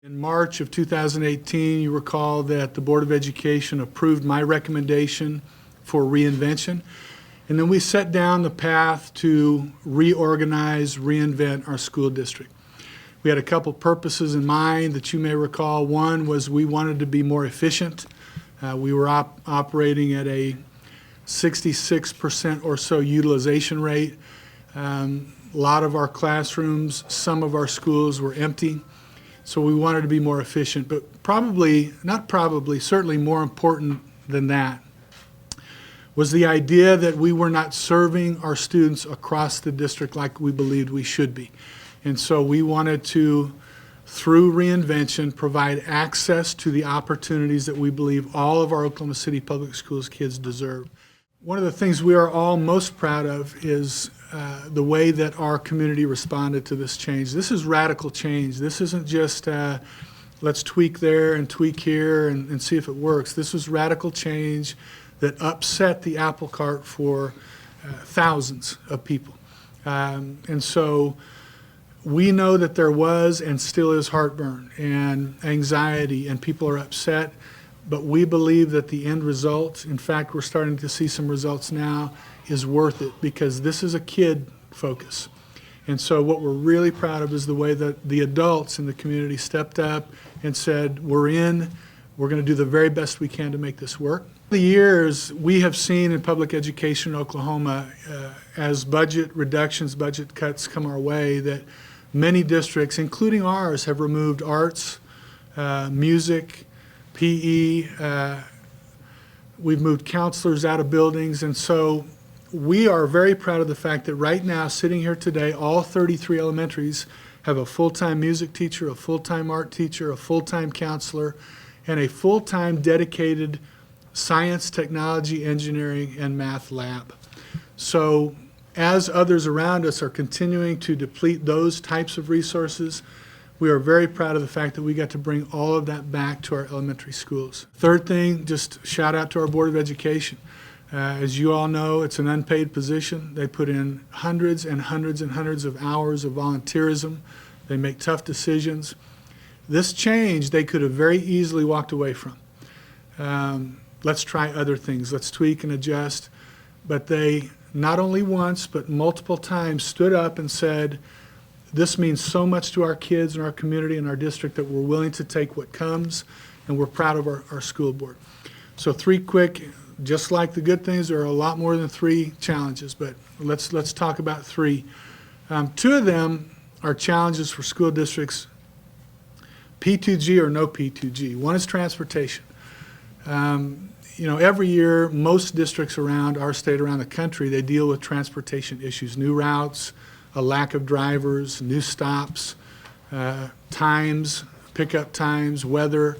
In March of 2018, you recall that the Board of Education approved my recommendation for reinvention. And then we set down the path to reorganize, reinvent our school district. We had a couple purposes in mind that you may recall. One was we wanted to be more efficient. We were operating at a 66% or so utilization rate. A lot of our classrooms, some of our schools were empty. So we wanted to be more efficient, but certainly more important than that was the idea that we were not serving our students across the district like we believed we should be. And so we wanted to, through reinvention, provide access to the opportunities that we believe all of our Oklahoma City Public Schools kids deserve. One of the things we are all most proud of is the way that our community responded to this change. This is radical change. This isn't just let's tweak there and tweak here and see if it works. This was radical change that upset the apple cart for thousands of people. And so we know that there was and still is heartburn and anxiety, and people are upset. But we believe that the end result, in fact, we're starting to see some results now, is worth it because this is a kid focus. And so what we're really proud of is the way that the adults in the community stepped up and said, we're going to do the very best we can to make this work. The years we have seen in public education in Oklahoma, as budget reductions, budget cuts come our way, that many districts, including ours, have removed arts, music, PE, we've moved counselors out of buildings, and so we are very proud of the fact that right now, sitting here today, all 33 elementaries have a full-time music teacher, a full-time art teacher, a full-time counselor, and a full-time dedicated science, technology, engineering, and math lab. So as others around us are continuing to deplete those types of resources, we are very proud of the fact that we got to bring all of that back to our elementary schools. Third thing, just shout out to our Board of Education. As you all know, it's an unpaid position. They put in hundreds and hundreds and hundreds of hours of volunteerism. They make tough decisions. This change they could have very easily walked away from. Let's try other things. Let's tweak and adjust. But they not only once, but multiple times stood up and said, this means so much to our kids and our community and our district that we're willing to take what comes, and we're proud of our school board. So three quick, just like the good things, there are a lot more than three challenges, but let's talk about three. Two of them are challenges for school districts, P2G or no P2G. One is transportation. Every year, most districts around our state, around the country, they deal with transportation issues, new routes, a lack of drivers, new stops, times, pickup times, weather.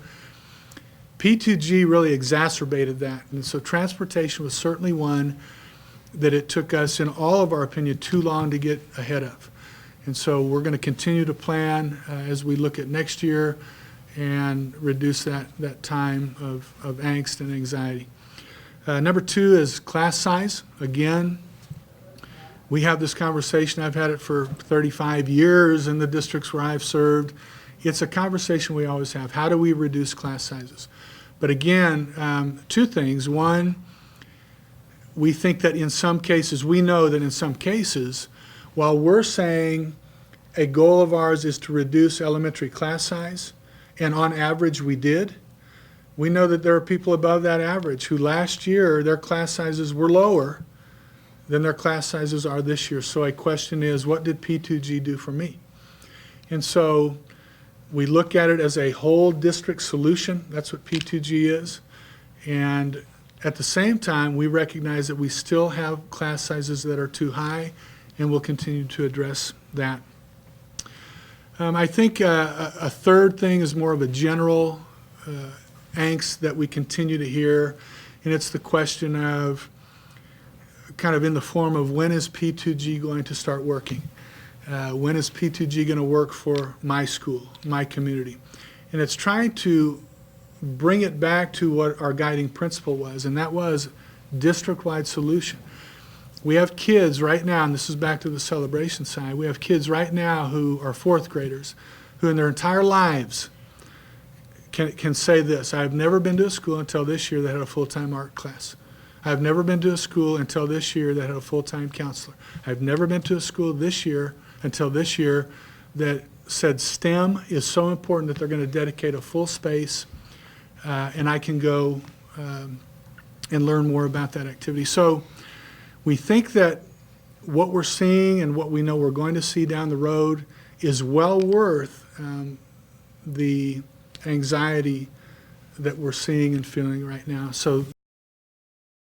P2G really exacerbated that, and so transportation was certainly one that it took us, in all of our opinion, too long to get ahead of. And so we're going to continue to plan as we look at next year and reduce that time of angst and anxiety. Number two is class size. Again, we have this conversation. I've had it for 35 years in the districts where I've served. It's a conversation we always have. How do we reduce class sizes? But again, two things. One, we think that in some cases, we know that in some cases, while we're saying a goal of ours is to reduce elementary class size, and on average we did, we know that there are people above that average who last year their class sizes were lower than their class sizes are this year. So a question is, what did P2G do for me? And so we look at it as a whole district solution. That's what P2G is. And at the same time, we recognize that we still have class sizes that are too high, and we'll continue to address that. I think a third thing is more of a general angst that we continue to hear, and it's the question of, kind of in the form of, when is P2G going to start working? When is P2G going to work for my school, my community? And it's trying to bring it back to what our guiding principle was, and that was district-wide solution. We have kids right now, and this is back to the celebration side, we have kids right now who are fourth graders who in their entire lives can say this: I've never been to a school until this year that had a full-time art class. I've never been to a school until this year that had a full-time counselor. I've never been to a school until this year that said STEM is so important that they're going to dedicate a full space, and I can go and learn more about that activity. So we think that what we're seeing and what we know we're going to see down the road is well worth the anxiety that we're seeing and feeling right now. So